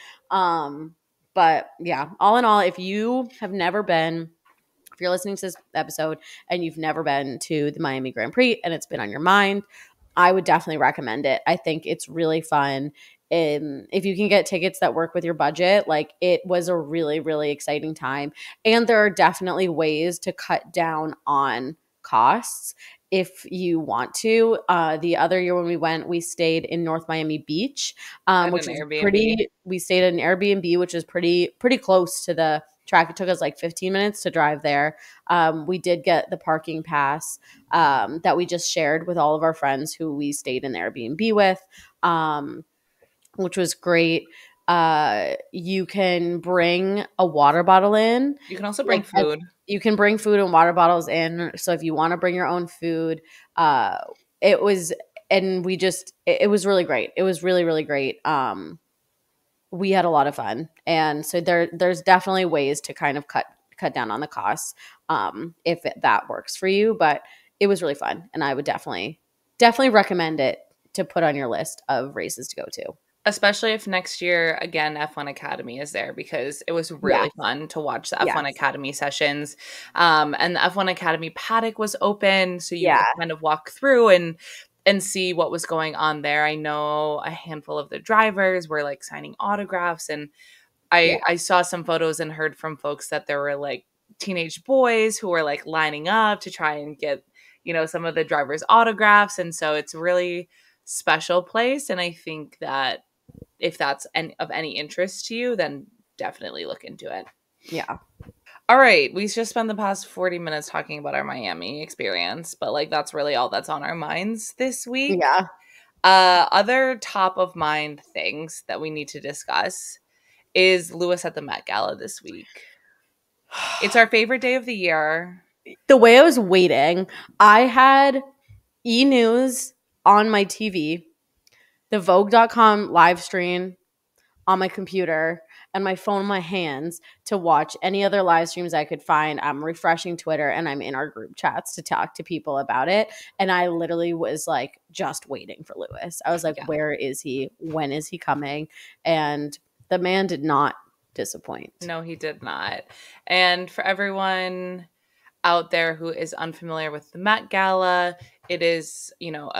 But yeah, all in all, if you have never been, if you're listening to this episode and you've never been to the Miami Grand Prix and it's been on your mind, I would definitely recommend it. I think it's really fun. if you can get tickets that work with your budget, like it was a really, really exciting time. And there are definitely ways to cut down on costs if you want to. The other year when we went, we stayed in North Miami Beach, At which an was Airbnb. pretty. We stayed at an Airbnb, which is pretty close to the track. It took us like 15 minutes to drive there. We did get the parking pass that we just shared with all of our friends who we stayed in the Airbnb with, which was great. You can bring a water bottle in. You can also bring food. You can bring food and water bottles in. So if you want to bring your own food, it was, and we just, it was really great. It was really, really great. We had a lot of fun. And so there's definitely ways to kind of cut down on the costs if that works for you. But it was really fun. And I would definitely recommend it to put on your list of races to go to. Especially if next year, again, F1 Academy is there, because it was really fun to watch the F1 Academy sessions. And the F1 Academy paddock was open, so you could kind of walk through and see what was going on there. I know a handful of the drivers were like signing autographs, and I saw some photos and heard from folks that there were like teenage boys who were like lining up to try and get, you know, some of the drivers' autographs. And so it's a really special place. And I think that if that's of any interest to you, then definitely look into it. Yeah. All right. We just spent the past 40 minutes talking about our Miami experience, but like that's really all that's on our minds this week. Yeah. Other top of mind things that we need to discuss is Lewis at the Met Gala this week. It's our favorite day of the year. The way I was waiting, I had E! News on my TV, the Vogue.com live stream on my computer, and my phone in my hands to watch any other live streams I could find. I'm refreshing Twitter, and I'm in our group chats to talk to people about it. And I literally was like just waiting for Lewis. I was like, where is he? When is he coming? And the man did not disappoint. No, he did not. And for everyone out there who is unfamiliar with the Met Gala, it is, you know,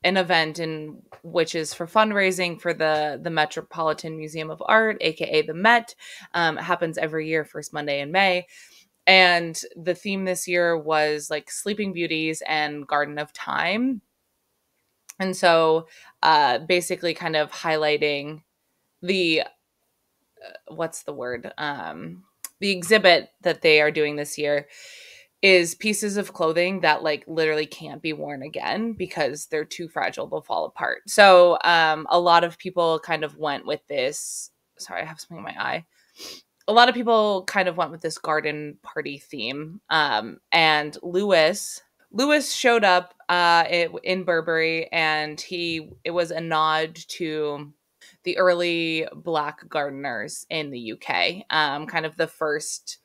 an event in which is for fundraising for the Metropolitan Museum of Art, aka the Met. It happens every year, first Monday in May. And the theme this year was like Sleeping Beauties and Garden of Time. And so basically kind of highlighting the what's the word? The exhibit that they are doing this year is pieces of clothing that like literally can't be worn again because they're too fragile, they'll fall apart. So a lot of people kind of went with this. Sorry, I have something in my eye. A lot of people kind of went with this garden party theme. And Lewis showed up in Burberry, and it was a nod to the early Black gardeners in the UK, kind of the first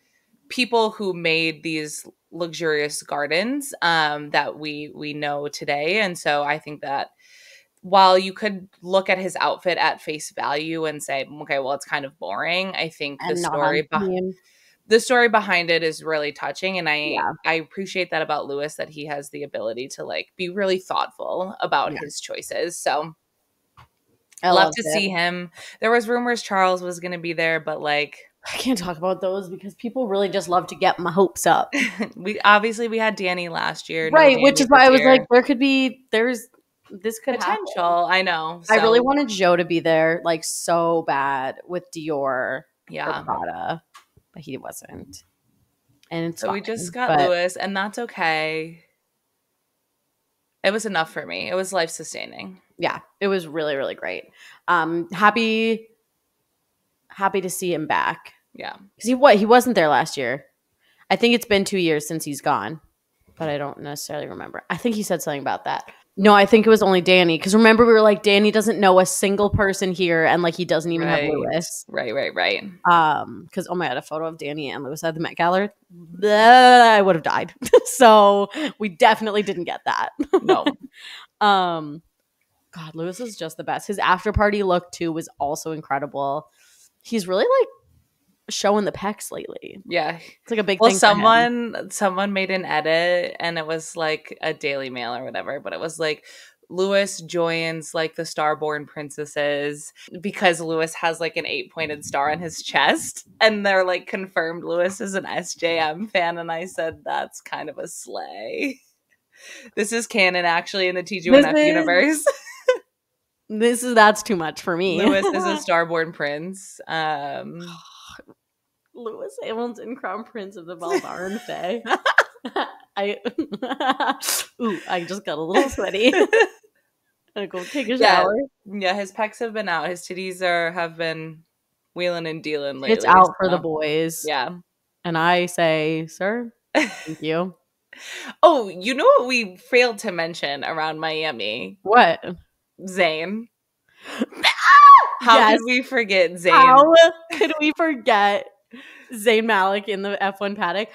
people who made these luxurious gardens that we know today. And so I think that while you could look at his outfit at face value and say, okay, well, it's kind of boring, I think the story behind it is really touching. And I appreciate that about Lewis, that he has the ability to like be really thoughtful about his choices. So I love to see him. There was rumors Charles was going to be there, but like, I can't talk about those because people really just love to get my hopes up. we had Danny last year, right? Which is why I was like, this could potential. Happen. I know. So. I really wanted Joe to be there, like so bad with Dior, or Prada, but he wasn't. And it's so we just got Lewis, and that's okay. It was enough for me. It was life sustaining. Yeah, it was really, really great. Happy to see him back. Yeah, because he wasn't there last year. I think it's been 2 years since he's gone, but I don't necessarily remember. I think he said something about that. No, I think it was only Danny. Because remember, we were like, Danny doesn't know a single person here, and like he doesn't even have Lewis. Right. Because oh my god, a photo of Danny and Lewis at the Met Gala, I would have died. So we definitely didn't get that. No. God, Lewis is just the best. His after party look too was also incredible. He's really like showing the pecs lately. Yeah, it's like a big thing. Someone made an edit, and it was like a Daily Mail or whatever, but it was like Lewis joins like the Starborn princesses because Lewis has like an 8-pointed star on his chest, and they're like confirmed Lewis is an SJM fan, and I said that's kind of a slay. This is canon actually in the TG1F universe. That's too much for me. Lewis is a Starborn prince. Lewis Hamilton, Crown Prince of the Valdarn Fae. I just got a little sweaty. I'm gonna go take a shower. Yeah, his pecs have been out. His titties have been wheeling and dealing lately. It's out for the boys. Yeah. And I say, sir, thank you. Oh, you know what we failed to mention around Miami? What? Zayn. How could we forget Zayn? How could we forget Zayn Malik in the F1 paddock?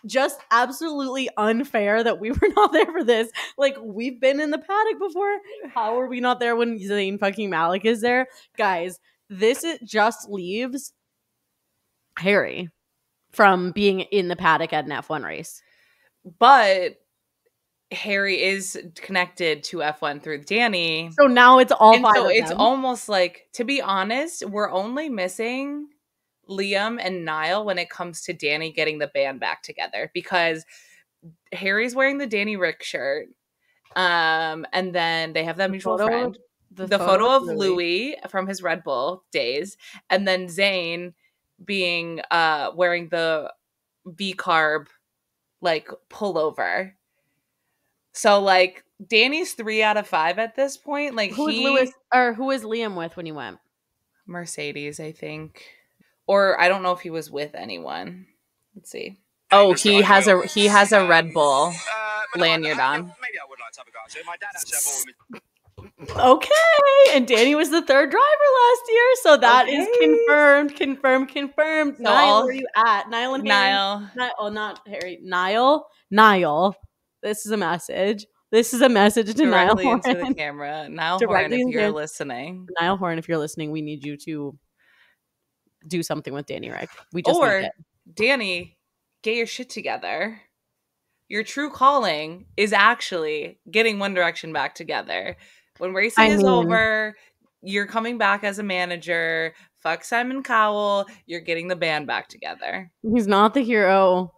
Just absolutely unfair that we were not there for this. Like, we've been in the paddock before. How are we not there when Zayn fucking Malik is there? Guys, just leaves Harry from being in the paddock at an F1 race. But Harry is connected to F1 through Danny. So now it's all five of them. It's almost like, to be honest, we're only missing Liam and Niall when it comes to Danny getting the band back together, because Harry's wearing the Danny Rick shirt, and then they have that mutual friend, the photo of Louis from his Red Bull days, and then Zayn being wearing the V carb like pullover. So like Danny's 3 out of 5 at this point. Like, who is Liam with when he went? Mercedes, I think. Or I don't know if he was with anyone. Let's see. Oh, he has a Red Bull lanyard on. Maybe I would like to have a go. So my dad actually bought me. Okay, and Danny was the 3rd driver last year, so that is confirmed. So Niall, where are you at? Niall and Harry? Niall. Not Harry. Niall. This is a message. To Niall Horan. Into the camera. Niall Horan, if you're listening. Niall Horan, if you're listening, we need you to do something with Danny Rick. We just need it. Danny, get your shit together. Your true calling is actually getting One Direction back together. When racing is over, you're coming back as a manager. Fuck Simon Cowell. You're getting the band back together. He's not the hero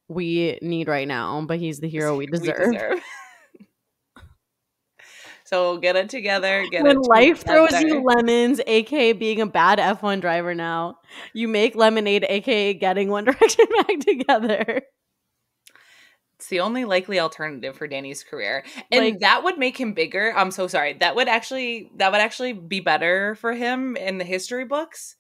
we need right now, but he's the hero we deserve. So get it together. When life throws you lemons, aka being a bad F1 driver now, you make lemonade, aka getting One Direction back together. It's the only likely alternative for Danny's career. And that would make him bigger. I'm so sorry. That would actually be better for him in the history books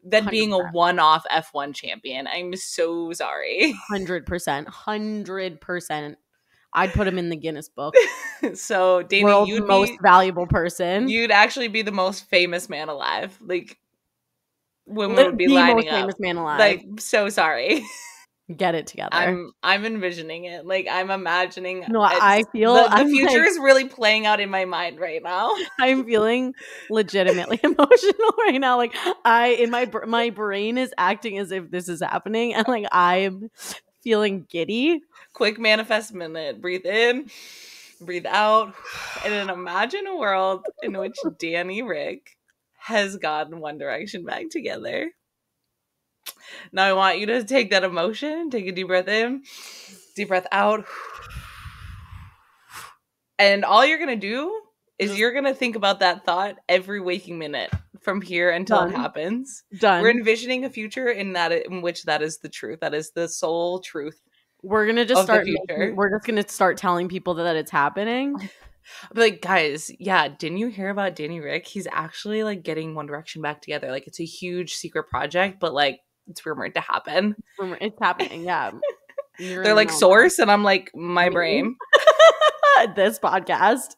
than 100%. Being a one-off F1 champion. I'm so sorry. 100%. I'd put him in the Guinness book. So, Danny, world's most valuable person. You'd actually be the most famous man alive. Like, women would be lining up. The most famous man alive. Like, so sorry. Get it together. I'm envisioning it. Like, I'm imagining. No, I feel the future is really playing out in my mind right now. I'm feeling legitimately emotional right now. Like, my brain is acting as if this is happening, and like I'm feeling giddy. Quick manifest minute. Breathe in, breathe out, and then imagine a world in which Danny Rick has gotten One Direction back together. Now I want you to take that emotion, take a deep breath in, deep breath out. And all you're going to do is you're going to think about that thought every waking minute from here until it happens. Done. We're envisioning a future in which that is the truth. That is the sole truth. We're going to just we're just going to start telling people that it's happening. But like, guys, yeah, didn't you hear about Danny Rick? He's actually like getting One Direction back together. Like, it's a huge secret project, but like it's rumored to happen. It's happening, yeah. They're like source, and I'm like, my brain. This podcast.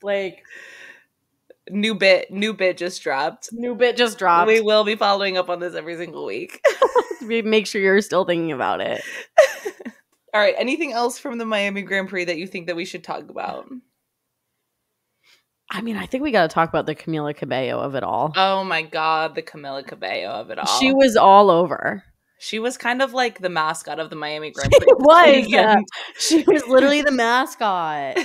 Like, new bit just dropped. We will be following up on this every single week. Make sure you're still thinking about it. All right. Anything else from the Miami Grand Prix that you think that we should talk about? I mean, I think we got to talk about the Camila Cabello of it all. Oh my God, the Camila Cabello of it all. She was all over. She was kind of like the mascot of the Miami Grand Prix. She was literally the mascot.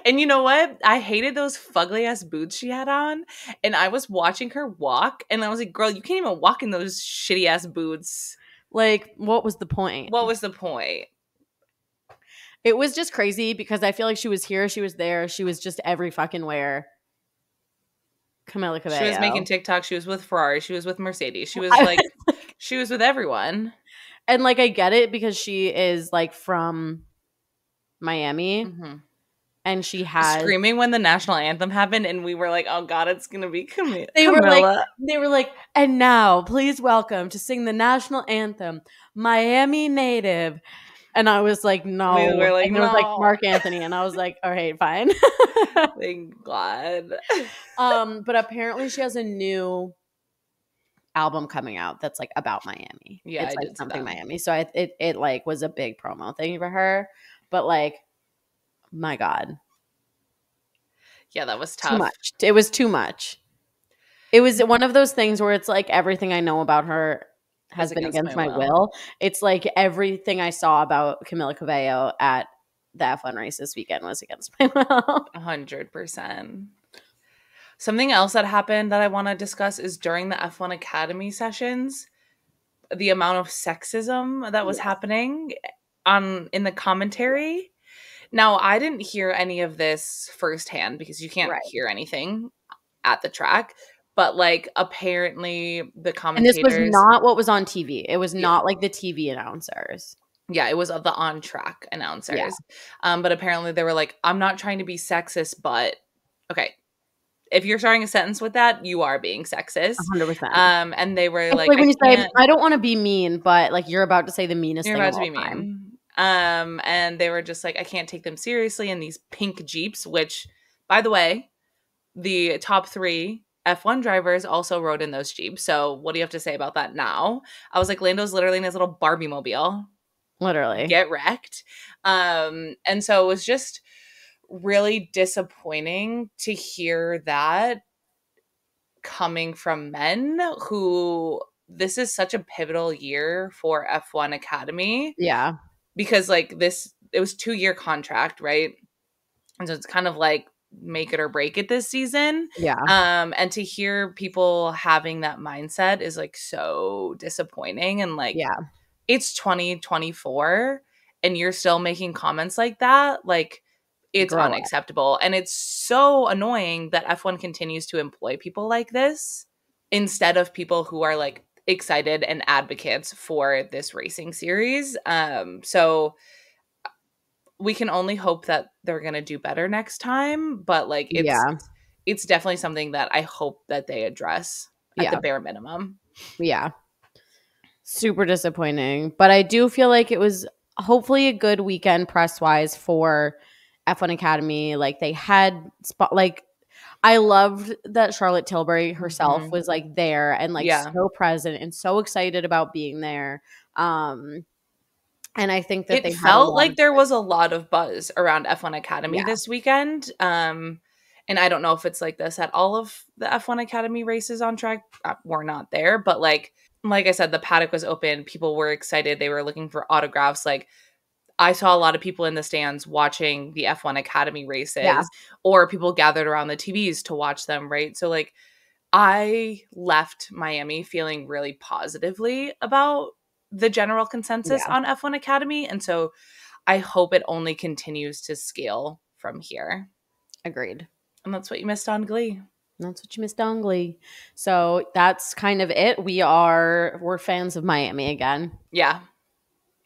And you know what? I hated those fugly ass boots she had on. And I was watching her walk, and I was like, girl, you can't even walk in those shitty ass boots. Like, what was the point? What was the point? It was just crazy because I feel like she was here, she was there, she was just every fucking where. Camila Cabello. She was making TikTok. She was with Ferrari. She was with Mercedes. She was like, she was with everyone. And like, I get it because she is like from Miami, and she had screaming when the national anthem happened, and we were like, "Oh God, it's gonna be Camila." They were like, and now please welcome to sing the national anthem, Miami native. And I was like, no. We were like, and it was like Mark Anthony, and I was like, all right, fine. Thank God. But apparently she has a new album coming out that's like about Miami. Yeah, it's I like did something that. Miami. So it like was a big promo thing for her. But like, my God. Yeah, that was tough. Too much. It was too much. It was one of those things where it's like everything I know about her has been against my will. It's like everything I saw about Camila Cabello at the F1 race this weekend was against my will. 100%. Something else that happened that I want to discuss is during the F1 Academy sessions, the amount of sexism that was happening in the commentary. Now, I didn't hear any of this firsthand because you can't hear anything at the track. But, like, apparently the commentators... And this was not what was on TV. It was not, like, the TV announcers. Yeah, it was the on-track announcers. Yeah. But apparently they were like, I'm not trying to be sexist, but... Okay. If you're starting a sentence with that, you are being sexist. 100%. And they were it's like... when you say, I don't want to be mean, but, like, you're about to say the meanest thing of all time. You're about to be mean. And they were just like, I can't take them seriously in these pink Jeeps, which, by the way, the top 3... F1 drivers also rode in those Jeeps. So what do you have to say about that now? I was like, Lando's literally in his little Barbie mobile. Literally. Get wrecked. And so it was just really disappointing to hear that coming from men who this is such a pivotal year for F1 Academy. Yeah. Because like it was 2-year contract, right? And so it's kind of like make it or break it this season. Yeah. And to hear people having that mindset is like so disappointing. And like, it's 2024 and you're still making comments like that. Like, it's unacceptable. And it's so annoying that F1 continues to employ people like this instead of people who are like excited and advocates for this racing series. So we can only hope that they're going to do better next time. But like, it's definitely something that I hope that they address at the bare minimum. Yeah. Super disappointing. But I do feel like it was hopefully a good weekend press-wise for F1 Academy. Like they had I loved that Charlotte Tilbury herself was like there and like so present and so excited about being there. And I think that it felt like there was a lot of buzz around F1 Academy this weekend. And I don't know if it's like this at all of the F1 Academy races on track. We're not there, but like I said, the paddock was open. People were excited. They were looking for autographs. Like I saw a lot of people in the stands watching the F1 Academy races or people gathered around the TVs to watch them. Right. So like I left Miami feeling really positively about the general consensus on F1 Academy. And so I hope it only continues to scale from here. Agreed. And that's what you missed on Glee. That's what you missed on Glee. So that's kind of it. We're fans of Miami again. Yeah.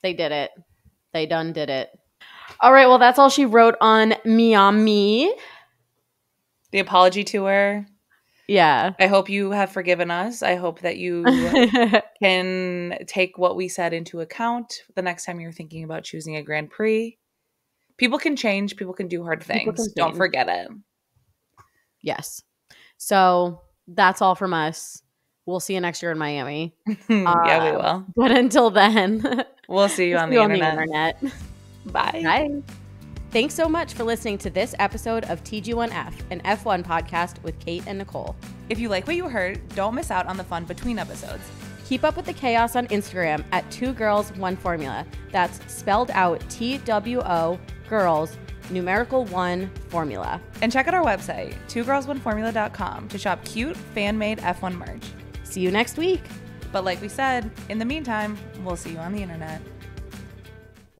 They did it. They done did it. All right. Well, that's all she wrote on Miami. The apology tour. Yeah. I hope you have forgiven us. I hope that you can take what we said into account the next time you're thinking about choosing a Grand Prix. People can change. People can do hard things. Don't forget it. Yes. So that's all from us. We'll see you next year in Miami. Yeah, we will. But until then, we'll see you on the internet. Bye. Bye. Thanks so much for listening to this episode of TG1F, an F1 podcast with Kate and Nicole. If you like what you heard, don't miss out on the fun between episodes. Keep up with the chaos on Instagram at 2 Girls, 1 Formula. That's spelled out TWO Girls, numerical 1 formula. And check out our website, twogirlsoneformula.com, to shop cute fan-made F1 merch. See you next week. But like we said, in the meantime, we'll see you on the internet.